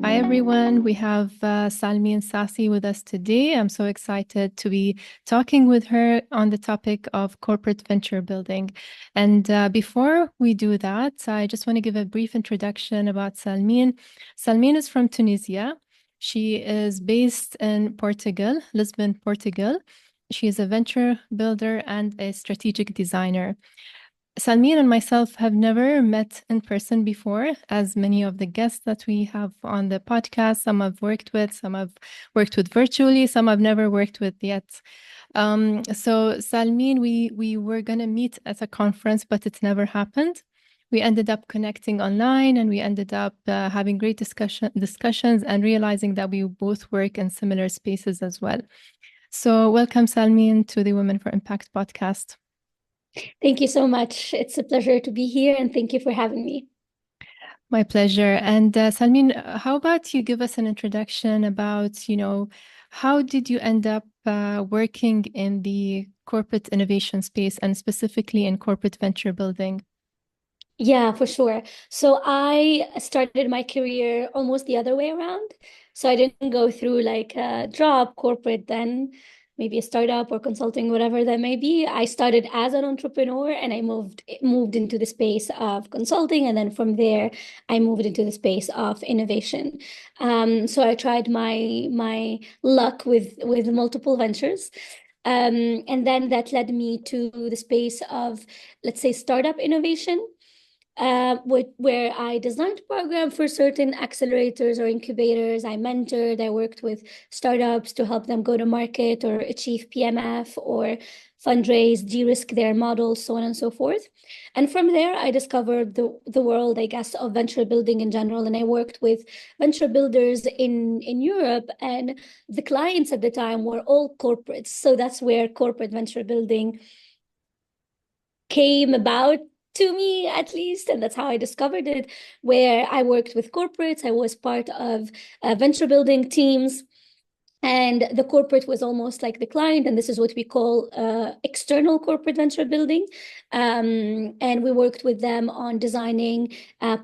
Hi, everyone. We have Salmine Sassi with us today. I'm so excited to be talking with her on the topic of corporate venture building. And before we do that, I just want to give a brief introduction about Salmine. Salmine is from Tunisia. She is based in Portugal, Lisbon, Portugal. She is a venture builder and a strategic designer. Salmeen and myself have never met in person before, as many of the guests that we have on the podcast. Some I've worked with, some I've worked with virtually, some I've never worked with yet. So Salmeen, we were going to meet at a conference, but it never happened. We ended up connecting online, and we ended up having great discussions and realizing that we both work in similar spaces as well. So welcome, Salmeen, to the Women for Impact podcast. Thank you so much. It's a pleasure to be here, and thank you for having me. My pleasure. And Salmeen, how about you give us an introduction about, how did you end up working in the corporate innovation space and specifically in corporate venture building? Yeah, for sure. So I started my career almost the other way around. So I didn't go through like a job, corporate, then maybe a startup or consulting, whatever that may be. I started as an entrepreneur and I moved into the space of consulting, and then from there I moved into the space of innovation. So I tried my luck with multiple ventures. And then that led me to the space of, let's say, startup innovation, where I designed program for certain accelerators or incubators. I mentored, I worked with startups to help them go to market or achieve PMF or fundraise, de-risk their models, so on and so forth. And from there, I discovered the world, I guess, of venture building in general. And I worked with venture builders in Europe, and the clients at the time were all corporates. So that's where corporate venture building came about, to me at least, and that's how I discovered it, where I worked with corporates. I was part of venture building teams, and the corporate was almost like the client, and this is what we call external corporate venture building. And we worked with them on designing,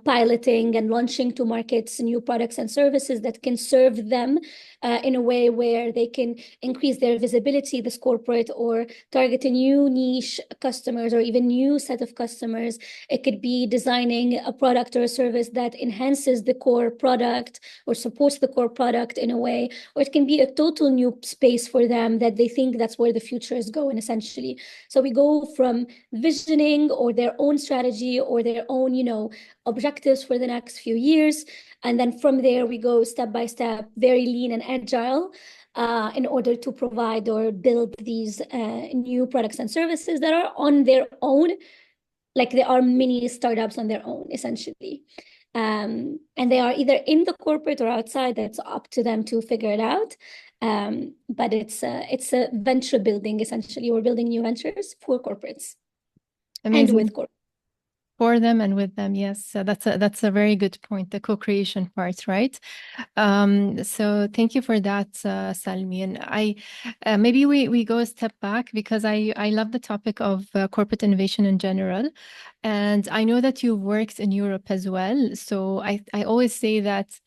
piloting, and launching to markets new products and services that can serve them in a way where they can increase their visibility, this corporate, or target a new niche customers or even new set of customers. It could be designing a product or a service that enhances the core product or supports the core product in a way, or it can be a total new space for them that they think that's where the future is going, essentially. So we go from visioning or their own strategy or their own, objectives for the next few years. And then from there, we go step by step, very lean and agile, in order to provide or build these new products and services that are on their own, like they are mini startups on their own, essentially. And they are either in the corporate or outside. That's up to them to figure it out. But it's a venture building, essentially. We're building new ventures for corporates and Amazing. with corporates. For them and with them, yes. So that's a very good point, the co-creation part, right? So thank you for that, Salmi. And maybe we go a step back because I love the topic of corporate innovation in general, and I know that you've worked in Europe as well. So I always say that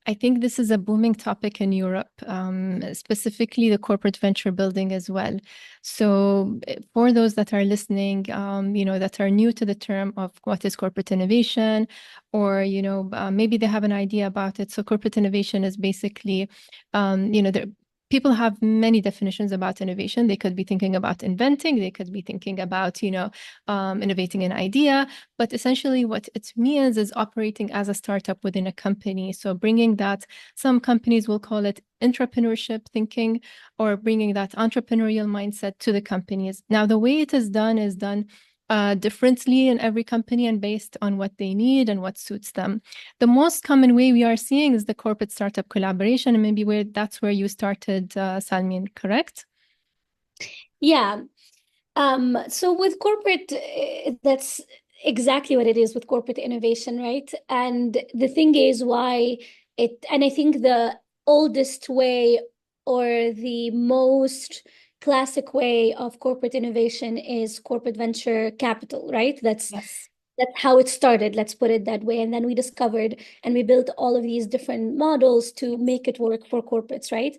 I think this is a booming topic in Europe, specifically the corporate venture building as well. So, for those that are listening, that are new to the term of what is corporate innovation, or maybe they have an idea about it. So, corporate innovation is basically, people have many definitions about innovation. They could be thinking about inventing. They could be thinking about, innovating an idea. But essentially, what it means is operating as a startup within a company. So bringing that, some companies will call it entrepreneurship thinking, or bringing that entrepreneurial mindset to the companies. Now, the way it is done differently in every company and based on what they need and what suits them. The most common way we are seeing is the corporate startup collaboration, and maybe that's where you started, Salmin, correct? Yeah. So with corporate, that's exactly what it is with corporate innovation, right? And the thing is and I think the oldest way or the most classic way of corporate innovation is corporate venture capital, right? That's Yes. That's how it started, let's put it that way. And then we discovered and we built all of these different models to make it work for corporates, right?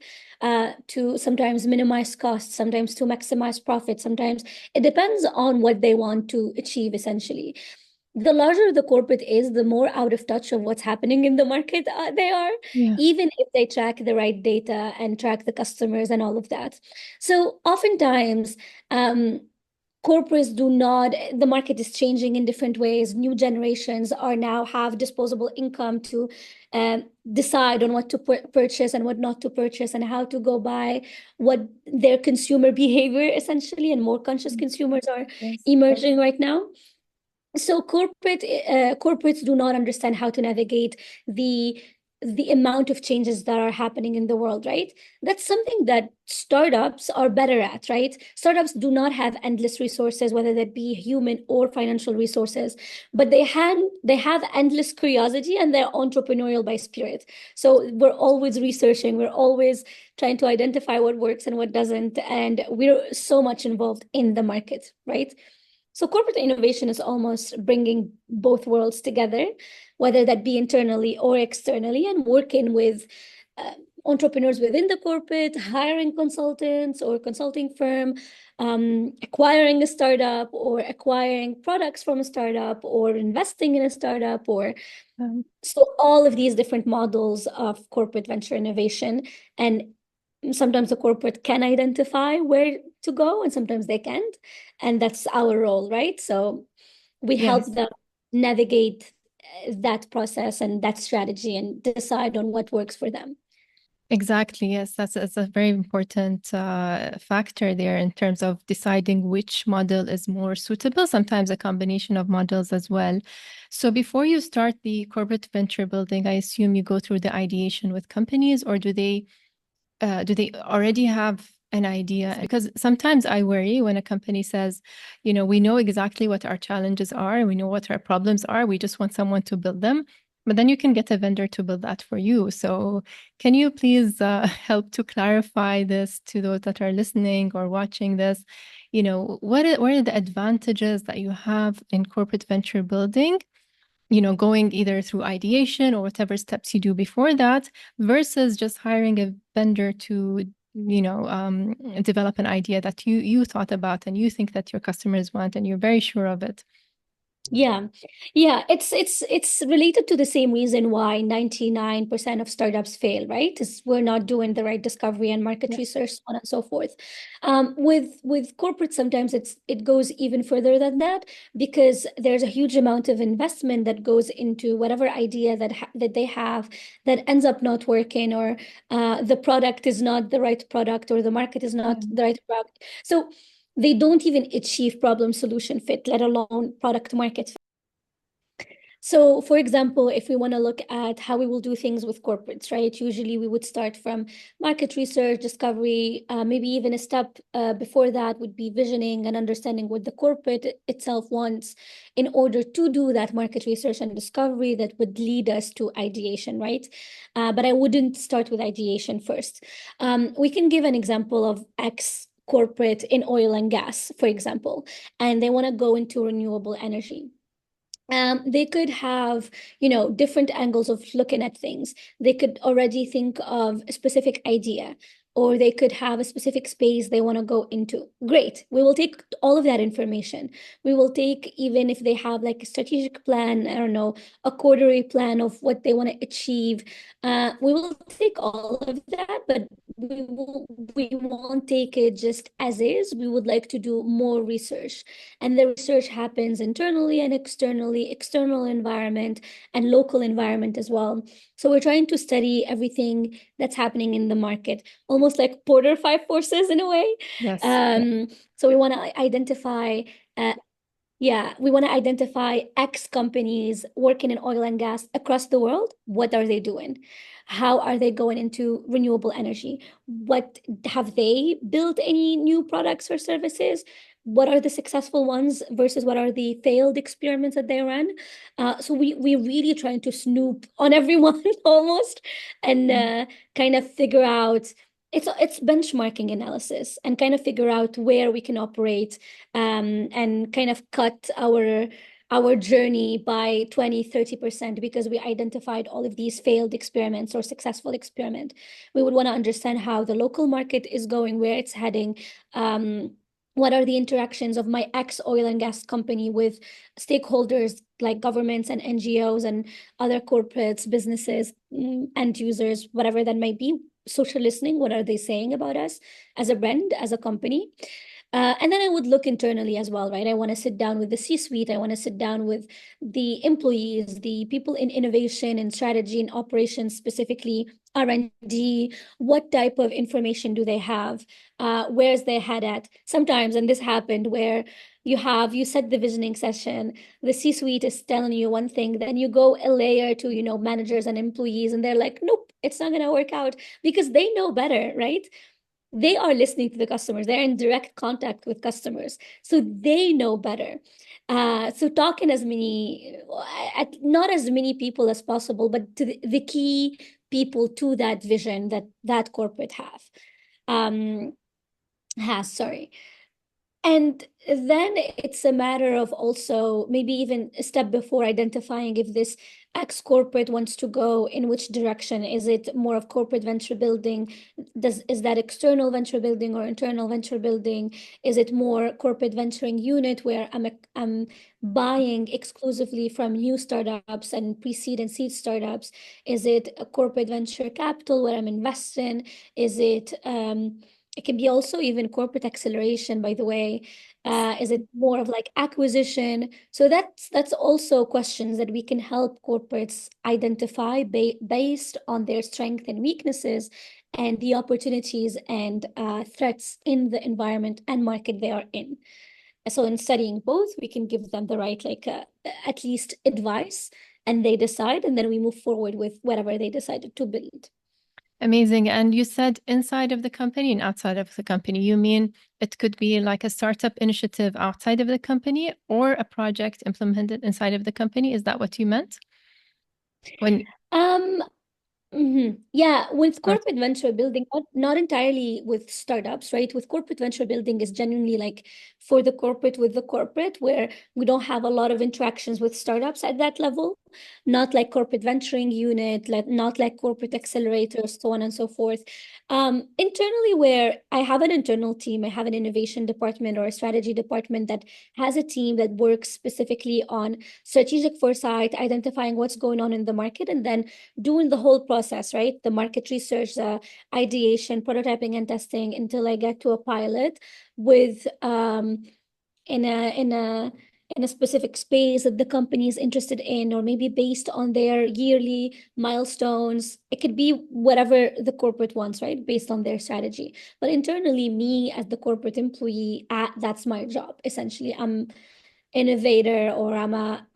To sometimes minimize costs, sometimes to maximize profit, sometimes it depends on what they want to achieve, essentially. The larger the corporate is, the more out of touch of what's happening in the market they are, Yeah. even if they track the right data and track the customers and all of that. So oftentimes, corporates do not, the market is changing in different ways. New generations are now have disposable income to decide on what to purchase and what not to purchase and how to go by what their consumer behavior, essentially, and more conscious consumers are Yes. emerging right now. So corporates do not understand how to navigate the the amount of changes that are happening in the world, right? That's something that startups are better at, right? Startups do not have endless resources, whether that be human or financial resources, but they have endless curiosity and they're entrepreneurial by spirit. So we're always researching, we're always trying to identify what works and what doesn't, and we're so much involved in the market, right? So corporate innovation is almost bringing both worlds together, whether that be internally or externally, and working with uh, entrepreneurs within the corporate, hiring consultants or consulting firm, acquiring a startup or acquiring products from a startup or investing in a startup or Um, so all of these different models of corporate venture innovation. And sometimes the corporate can identify where to go and sometimes they can't. And that's our role, right? So we help yes. them navigate that process and that strategy and decide on what works for them. Exactly. Yes, that's a very important factor there in terms of deciding which model is more suitable, sometimes a combination of models as well. So before you start the corporate venture building, I assume you go through the ideation with companies, or do they already have an idea? Because sometimes I worry when a company says, we know exactly what our challenges are, we know what our problems are, we just want someone to build them. But then you can get a vendor to build that for you. So, can you please help to clarify this to those that are listening or watching this? What are the advantages that you have in corporate venture building, going either through ideation or whatever steps you do before that versus just hiring a vendor to, develop an idea that you thought about and you think that your customers want and you're very sure of it. Yeah. Yeah, it's related to the same reason why 99% of startups fail, right? Is we're not doing the right discovery and market Yeah. research, so on and so forth. With corporate, sometimes it goes even further than that because there's a huge amount of investment that goes into whatever idea that they have that ends up not working, or the product is not the right product, or the market is Yeah. not the right product. So they don't even achieve problem solution fit, let alone product market fit. So, for example, if we want to look at how we will do things with corporates, right? Usually we would start from market research, discovery, maybe even a step before that would be visioning and understanding what the corporate itself wants in order to do that market research and discovery that would lead us to ideation, right? But I wouldn't start with ideation first. We can give an example of X corporate in oil and gas, for example, and they want to go into renewable energy. They could have, different angles of looking at things. They could already think of a specific idea, or they could have a specific space they want to go into. Great. We will take all of that information. We will take, even if they have like a strategic plan, I don't know, a quarterly plan of what they want to achieve. We will take all of that, but we won't take it just as is. We would like to do more research. And the research happens internally and externally, external environment and local environment as well. So we're trying to study everything that's happening in the market, almost like Porter Five Forces in a way. Yes. Yeah. Um, so we want to identify yeah, we want to identify X companies working in oil and gas across the world. What are they doing? How are they going into renewable energy? What have they built any new products or services? What are the successful ones versus what are the failed experiments that they ran? So we're really trying to snoop on everyone almost and Mm. kind of figure out it's benchmarking analysis and kind of figure out where we can operate and kind of cut our our journey by 20-30% because we identified all of these failed experiments or successful experiment. We would want to understand how the local market is going, where it's heading, what are the interactions of my ex oil and gas company with stakeholders like governments and NGOs and other corporates, businesses, end users, whatever that might be. Social listening, what are they saying about us as a brand, as a company? And then I would look internally as well, right? I want to sit down with the C-suite. I want to sit down with the employees, the people in innovation and strategy and operations, specifically R&D. What type of information do they have? Where's their head at? Sometimes, and this happened where you set the visioning session, the C-suite is telling you one thing, then you go a layer to, managers and employees, and they're like, nope, it's not going to work out because they know better, right? They are listening to the customers. They're in direct contact with customers. So they know better. So talking not as many people as possible, but to the key people to that vision that corporate sorry. And then it's a matter of also maybe even a step before identifying if this ex corporate wants to go in which direction. Is it more of corporate venture building? Is that external venture building or internal venture building? Is it more corporate venturing unit where I'm buying exclusively from new startups and pre-seed and seed startups? Is it a corporate venture capital where I'm investing? Is it can be also even corporate acceleration, by the way. Is it more of like acquisition? So that's also questions that we can help corporates identify based on their strengths and weaknesses and the opportunities and threats in the environment and market they are in. So in studying both, we can give them the right, at least advice, and they decide, and then we move forward with whatever they decided to build. Amazing. And you said inside of the company and outside of the company. You mean it could be like a startup initiative outside of the company or a project implemented inside of the company? Is that what you meant? When Um, Yeah, with or corporate venture building, not entirely with startups, right? With corporate venture building is genuinely like for the corporate with the corporate, where we don't have a lot of interactions with startups at that level, not like corporate venturing unit, not like corporate accelerators, so on and so forth. Internally, where I have an internal team, I have an innovation department or a strategy department that has a team that works specifically on strategic foresight, identifying what's going on in the market, and then doing the whole process, right? The market research, the ideation, prototyping, and testing until I get to a pilot with in a specific space that the company is interested in, or maybe based on their yearly milestones. It could be whatever the corporate wants, right? Based on their strategy. But internally, me as the corporate employee, that's my job. Essentially, I'm innovator or I'm a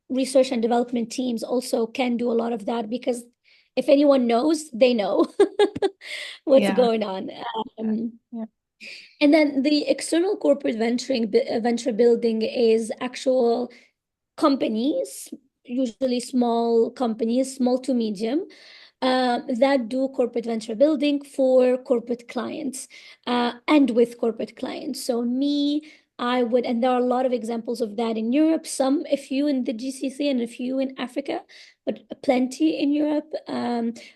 research and development teams also can do a lot of that because if anyone knows, they know what's yeah. going on. Yeah. And then the external corporate venture building is actual companies, usually small companies, small to medium, that do corporate venture building for corporate clients and with corporate clients. So and there are a lot of examples of that in Europe, a few in the GCC and a few in Africa, but plenty in Europe,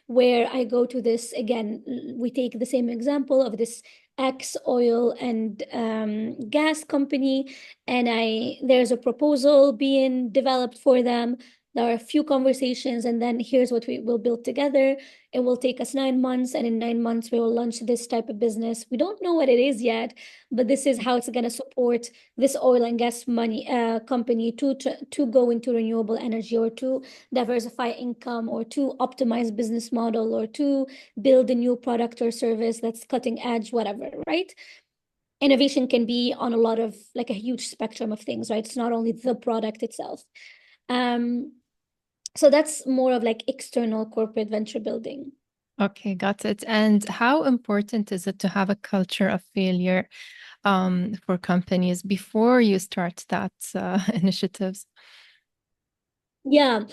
where I go to this, again, we take the same example of this ex oil and gas company, and there's a proposal being developed for them. There are a few conversations, and then here's what we will build together. It will take us 9 months, and in 9 months, we will launch this type of business. We don't know what it is yet, but this is how it's going to support this oil and gas company to go into renewable energy or to diversify income or to optimize business model or to build a new product or service that's cutting edge, whatever, right? Innovation can be on a lot of like a huge spectrum of things, right? It's not only the product itself. So that's more of like external corporate venture building. Okay, got it. And how important is it to have a culture of failure for companies before you start that initiatives? Yeah,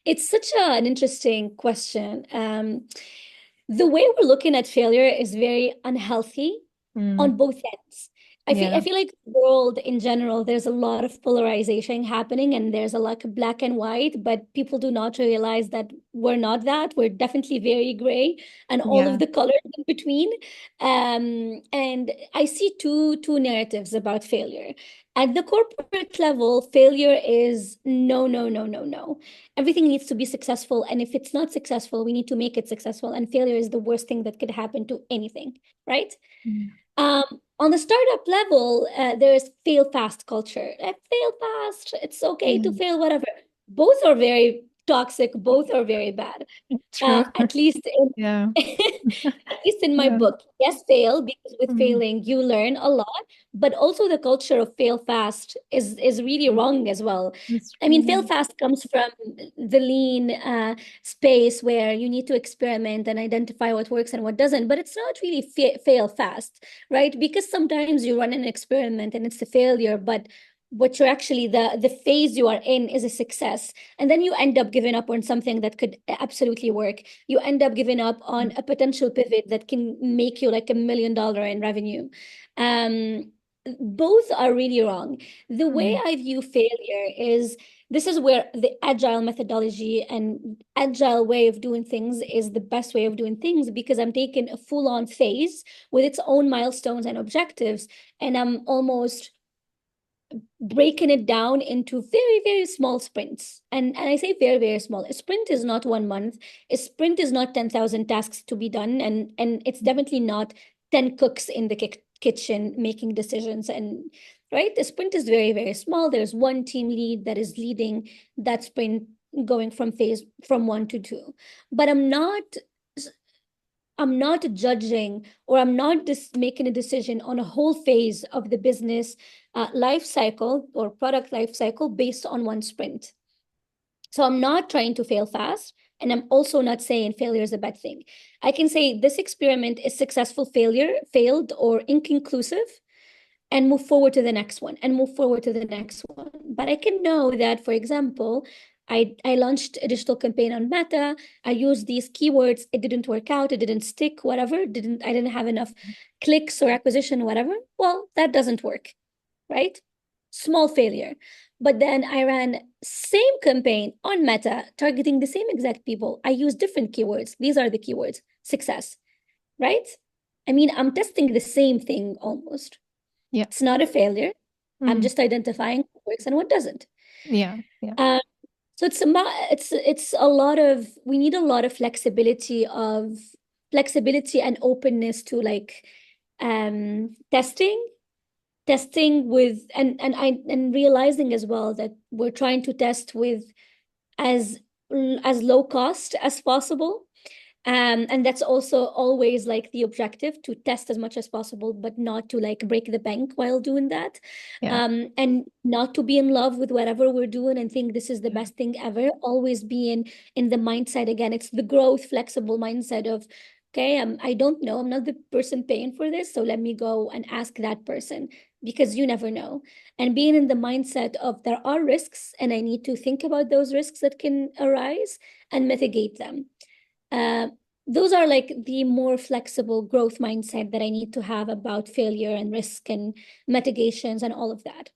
it's such an interesting question. The way we're looking at failure is very unhealthy Mm, on both ends. Yeah. I feel like the world in general, there's a lot of polarization happening and there's a lot of black and white, but people do not realize that we're not that. We're definitely very gray and all of Yeah. the colors in between. And I see two narratives about failure. At the corporate level, failure is no, no, no, no, no. Everything needs to be successful. And if it's not successful, we need to make it successful. And failure is the worst thing that could happen to anything, right? Yeah. Um, on the startup level, there is fail fast culture. Fail fast. It's okay to Yeah. fail, whatever. Both are very toxic. Both are very bad. True. At least in Yeah. at least in my Yeah. book. Yes, fail, because with Mm. failing you learn a lot, but also the culture of fail fast is really wrong as well. That's I mean, true. fail Yeah. fast comes from the lean space where you need to experiment and identify what works and what doesn't, but it's not really fail fast, right? Because sometimes you run an experiment and it's a failure, but what you're actually the phase you are in is a success, and then you end up giving up on something that could absolutely work. You end up giving up on a potential pivot that can make you like $1 million in revenue. um both are really wrong. The way Mm. I view failure is, this is where the agile methodology and agile way of doing things is the best way of doing things, because I'm taking a full-on phase with its own milestones and objectives, and I'm almost breaking it down into very, very small sprints. And I say very, very small. A sprint is not 1 month. A sprint is not 10,000 tasks to be done. And it's definitely not 10 cooks in the kitchen making decisions. And right, the sprint is very, very small. There's one team lead that is leading that sprint, going from phase from 1 to 2. But I'm not judging, or I'm not just making a decision on a whole phase of the business life cycle or product life cycle based on one sprint. So I'm not trying to fail fast. And I'm also not saying failure is a bad thing. I can say this experiment is successful, failed, or inconclusive, and move forward to the next one and move forward to the next one. But I can know that, for example, I launched a digital campaign on Meta. I used these keywords. It didn't work out. It didn't stick, whatever. I didn't have enough clicks or acquisition, whatever. Well, that doesn't work, right? Small failure. But then I ran same campaign on Meta, targeting the same exact people. I used different keywords. These are the keywords. Success, right? I mean, I'm testing the same thing almost. Yeah. It's not a failure. I'm Mm. just identifying what works and what doesn't. Yeah. Yeah. Um, so it's a lot of, we need a lot of flexibility and openness to like testing with, and realizing as well that we're trying to test with as as low cost as possible. And that's also always like the objective, to test as much as possible, but not to like break the bank while doing that. Yeah. And not to be in love with whatever we're doing and think this is the Yeah. best thing ever. Always being in the mindset, again, it's the growth, flexible mindset of, okay, I don't know, I'm not the person paying for this, so let me go and ask that person, because you never know. And being in the mindset of there are risks and I need to think about those risks that can arise and mitigate them. uh, those are like the more flexible growth mindset that I need to have about failure and risk and mitigations and all of that.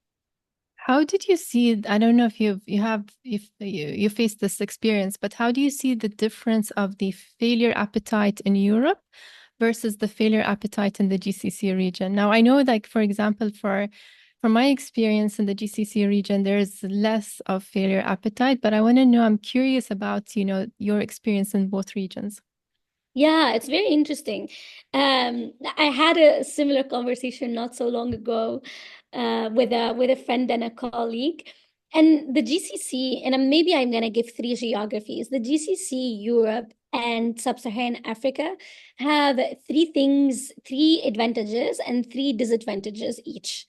How did you see, I don't know if you faced this experience, but how do you see the difference of the failure appetite in Europe versus the failure appetite in the GCC region? Now, I know, like, for example, for my experience in the GCC region, there's less of failure appetite, but I want to know, I'm curious about, your experience in both regions. Yeah, it's very interesting. I had a similar conversation not so long ago with a friend and a colleague. And the GCC, and maybe I'm gonna give three geographies. The GCC, Europe, and Sub-Saharan Africa have three advantages and three disadvantages each.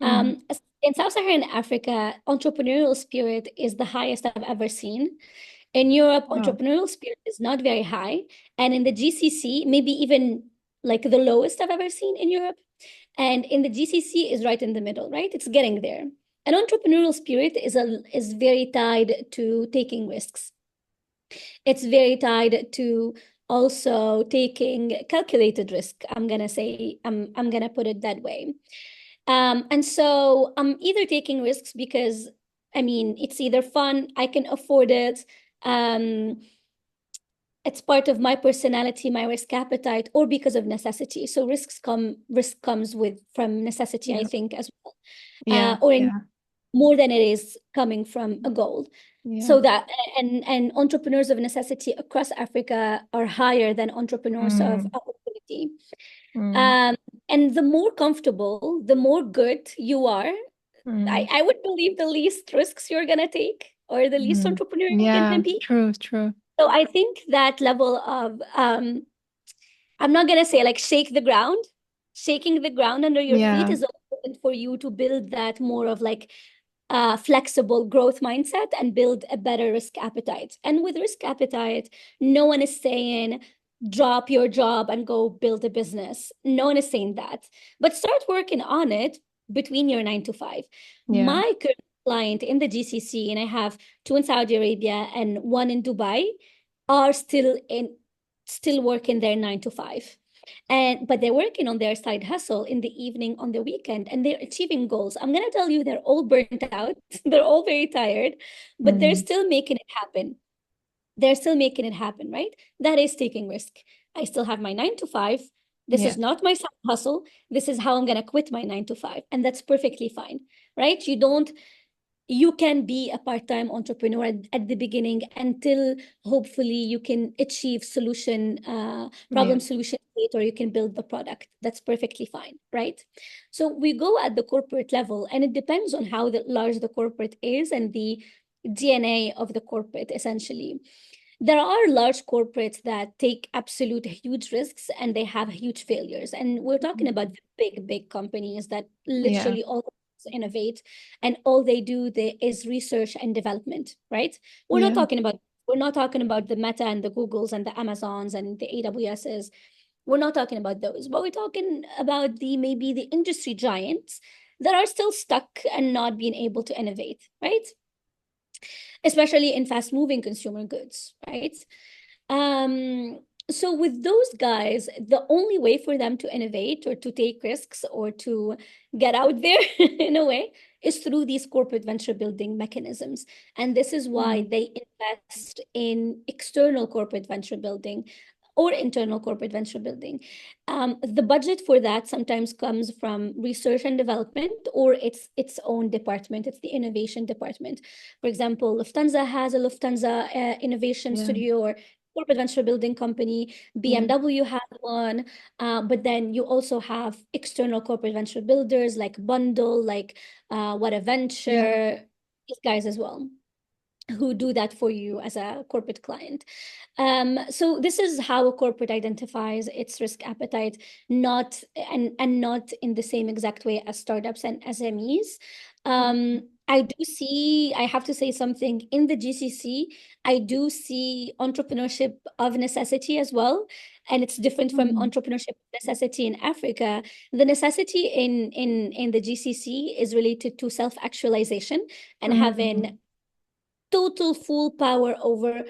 Mm. In Sub-Saharan Africa, entrepreneurial spirit is the highest I've ever seen. In Europe, Wow. entrepreneurial spirit is not very high. And in the GCC, maybe even like the lowest I've ever seen in Europe. And in the GCC is right in the middle, right? It's getting there. An entrepreneurial spirit is very tied to taking risks. It's very tied to also taking calculated risk. I'm gonna put it that way. And so I'm either taking risks because, I mean, it's either fun, I can afford it, um, it's part of my personality, my risk appetite, or because of necessity. So risk comes with from necessity, I Yeah. think, as well, Yeah. or in Yeah. more than it is coming from a goal. Yeah. So that and entrepreneurs of necessity across Africa are higher than entrepreneurs of Mm, opportunity. mm, Um, and the more comfortable, the more good you are, mm, I would believe the least risks you're gonna take or the least mm. entrepreneurial you're Yeah. gonna be. True. True. So I think that level of I'm not gonna say like shake the ground. Shaking the ground under your feet Yeah. is important for you to build that more of like flexible growth mindset and build a better risk appetite. And with risk appetite, no one is saying drop your job and go build a business. No one is saying that. But start working on it between your 9 to 5. Yeah. My current client in the GCC, and I have two in Saudi Arabia and one in Dubai, are still working their 9 to 5, and but they're working on their side hustle in the evening on the weekend, and they're achieving goals. I'm going to tell you, they're all burnt out. They're all very tired, but they're Mm. still making it happen. They're still making it happen, right? That is taking risk. I still have my 9 to 5. This Yeah. is not my side hustle. This is how I'm going to quit my 9 to 5, and that's perfectly fine, right? You can be a part-time entrepreneur at the beginning until hopefully you can achieve Yeah. problem solution state, or you can build the product. That's perfectly fine, right? So we go at the corporate level, and it depends on how large the corporate is and the DNA of the corporate, essentially. There are large corporates that take absolute huge risks and they have huge failures. And we're talking about the big companies that Yeah. literally all innovate, and all they do is research and development, right? We're not Yeah. talking about we're not talking about the Meta and the Googles and the Amazons and the AWSs. We're not talking about those, but we're talking about the maybe the industry giants that are still stuck and not being able to innovate, right? Especially in fast moving consumer goods, right? Um, so with those guys, the only way for them to innovate or to take risks or to get out there in a way is through these corporate venture building mechanisms. And this is why Mm. they invest in external corporate venture building or internal corporate venture building. The budget for that sometimes comes from research and development, or its own department. It's the innovation department. For example, Lufthansa has a Lufthansa innovation Yeah. studio or corporate venture building company. Yeah. BMW has one, but then you also have external corporate venture builders like Bundle, like What a Yeah. Venture, these guys as well, who do that for you as a corporate client. So this is how a corporate identifies its risk appetite, not and not in the same exact way as startups and SMEs. I have to say something in the GCC. I do see entrepreneurship of necessity as well, and it's different from Mm. entrepreneurship of necessity in Africa. The necessity in the GCC is related to self-actualization and having Mm. total full power over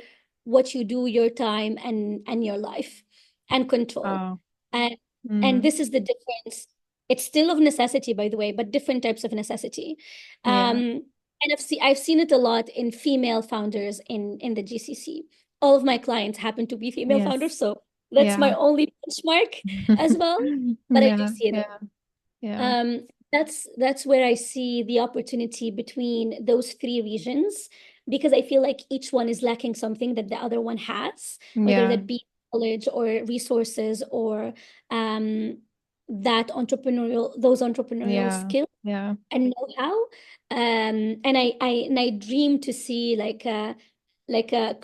what you do, your time and your life, and control. Wow. And Mm. this is the difference. It's still of necessity, by the way, but different types of necessity. Yeah. And I've seen it a lot in female founders in the GCC. All of my clients happen to be female Yes. founders, so that's my Yeah. only benchmark as well. But I do Yeah. see it. Yeah. Yeah. Um, that's where I see the opportunity between those three regions, because I feel like each one is lacking something that the other one has, whether Yeah. that be knowledge or resources or um, those entrepreneurial Yeah. skills Yeah. and know-how. And I dream to see like a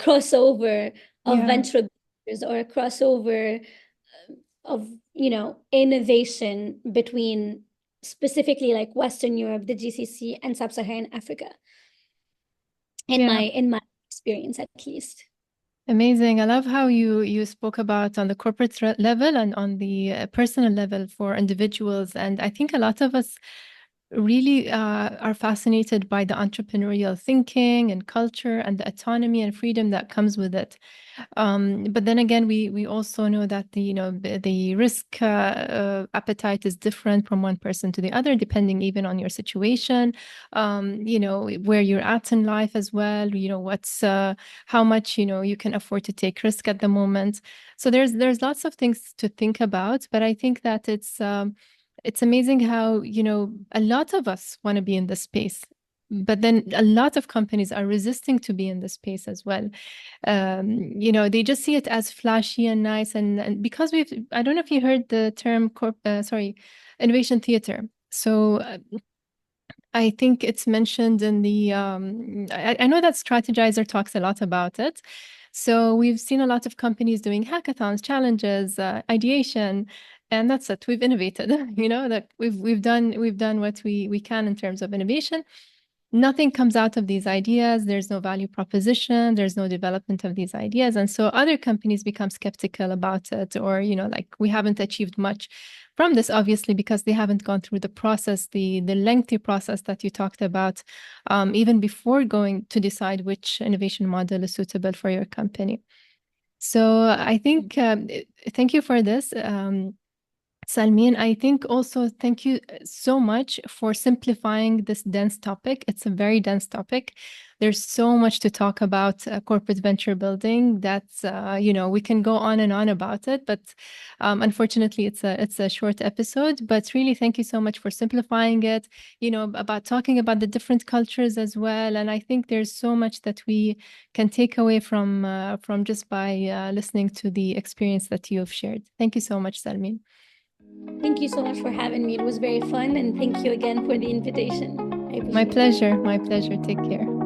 crossover of Yeah. venture builders or a crossover of innovation between specifically like Western Europe, the GCC, and Sub-Saharan Africa, Yeah. in my experience at least. Amazing. I love how you spoke about on the corporate level and on the personal level for individuals. And I think a lot of us really are fascinated by the entrepreneurial thinking and culture and the autonomy and freedom that comes with it. But then again, we also know that the risk appetite is different from one person to the other, depending even on your situation, where you're at in life as well. What's how much you can afford to take risk at the moment. So there's lots of things to think about, but I think that it's amazing how a lot of us want to be in this space. But then a lot of companies are resisting to be in this space as well. They just see it as flashy and nice. And because I don't know if you heard the term, innovation theater. So I think it's mentioned in I know that Strategizer talks a lot about it. So we've seen a lot of companies doing hackathons, challenges, ideation, and that's it. We've innovated, that we've done what we can in terms of innovation. Nothing comes out of these ideas. There's no value proposition. There's no development of these ideas. And so other companies become skeptical about it, or, like we haven't achieved much from this, obviously, because they haven't gone through the process, the lengthy process that you talked about, even before going to decide which innovation model is suitable for your company. So I think, thank you for this. Salmine, I think also thank you so much for simplifying this dense topic. It's a very dense topic. There's so much to talk about corporate venture building that's, we can go on and on about it, but unfortunately it's a short episode. But really, thank you so much for simplifying it, about talking about the different cultures as well. And I think there's so much that we can take away from just by listening to the experience that you have shared. Thank you so much, Salmine. Thank you so much for having me. It was very fun, and thank you again for the invitation. I appreciate it. My pleasure. My pleasure. Take care.